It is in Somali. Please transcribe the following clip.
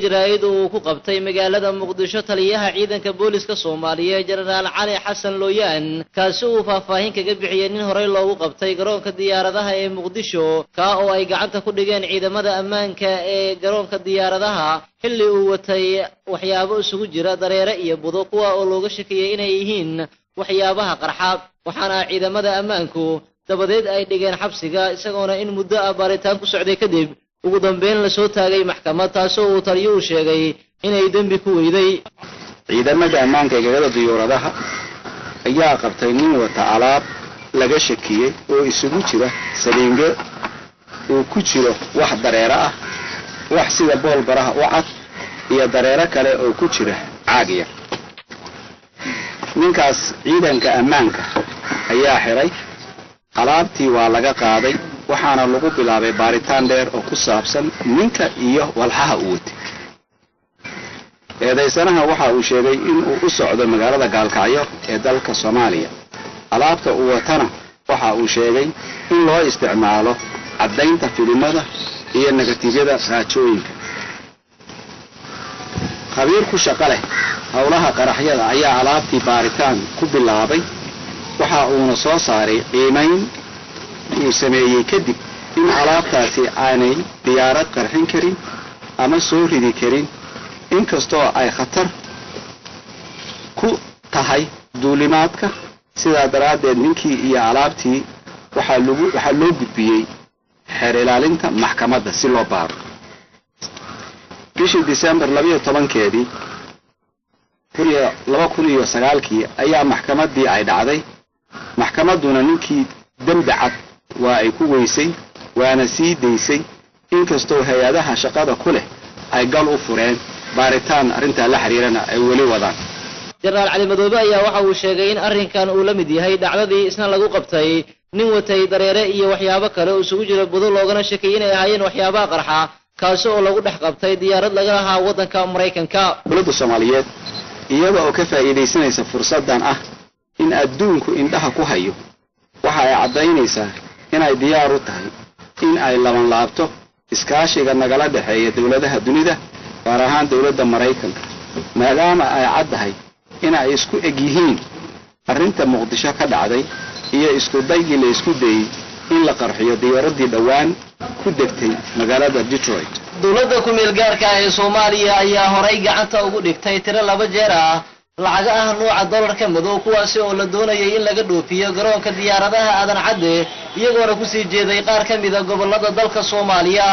جرائد وكقبتي مقالة مقدشة تليها عيدا كبوليس كصومالية جنرال علي حسن لويان كاسو فافاهين كقبحيين هوري لو قبتي قرون كديارة ذها مقدشو كاو اي قعدت كدقين عيدا مدى امان كقرون كديارة ذها اللي وتي وحيابه سوجرا دريرة يبضو قوى اولوغ شكية إنيهين وحيابها قرحاب وحانا عيدا مدى امانكو dabadeed ay dhigeen xabsiga isagoona in muddo ah baaritaan ku socday kadib ugu dambeyn la soo taagay maxkamad taasoo uu taliyuu sheegay inay dambi ku weyday ciidamada ammaanka ee gagada diyaaradaha ayaa qabtay nin wata alaab laga shakiyay oo isugu jira saliinge oo ku jiro wax dareere ah wax sida bool baraha u cad iyo dareere kale oo ku jira caag yar ninkaas ciidanka ammaanka ayaa xiray alaabtii waa laga qaaday waxaana lagu bilaabay baaritaan dheer oo ku saabsan ninka iyo walxaha uu watay eedaysanaha waxa uu sheegay in uu u socdo magaalada Gaalkacyo ee dalka Soomaaliya alaabta uu watana waxa uu sheegay in loo isticmaalo caddaynta filimada iyo nagatiijada raajooyinka khabiir ku shaqo leh howlaha qaraxyada ayaa alaabtii baaritaan ku bilaabay waxa uu soo saaray qiimayn uu sameeyay kadib in alaabtaasi aanay diyaarad qarxin karin ama soo ridi karin inkastoo ay khatar ku tahay duulimaadka sida daraadeed ninkii iyo alaabtii waxa loo gudbiyay xeer ilaalinta maxkamadda si loo baaro bishii December 12keedii 2009 ayaa maxkamaddii ay dhacday maxkamaduna ninkii dambi cad waa ay ku weysay waana sii deysay inkastoo hay'adaha shaqada ku leh ay gal u fureen baaritaan arinta la xiriirana ay wali wadaan General Ali Madoobe ayaa waxa uu sheegay in arrinkan uu la mid yahay dhacdadii isna lagu qabtay nin watay dareere iyo waxyaabo kale oo isugu jira budo loogana shakiyay inay ahaayeen waxyaabaha qarxa kaasoo lagu dhex qabtay diyaarad laga lahaa wadanka Mareykanka dowladda Soomaaliyeed iyada oo ka faa'iideysanaysa fursadan ah in adduunku indhaha ku hayo waxa ay cadaynaysaa in ay diyaar u tahay in ay laban laabto iskaashiga nagala dhaxeeya dawladaha dunida gaar ahaan dawladda Mareykanka maadaama ay caddahay in ay isku eg yihiin arrinta Muqdisho ka dhacday iyo isku daygii la isku dayay in la qarxiyo diyaaradii dhawaan ku degtay magaalada Detroit dawladda ku meel gaarka ah ee Soomaaliya ayaa horay gacanta ugu dhigtay tiro 2 jeer ah lacagaha nooca dollarka madow kuwaas oo la doonayay in laga dhoofiyo garoonka diyaaradaha aadan cadde iyagoona ku sii jeeday qaar ka mid ah gobolada dalka Soomaaliya.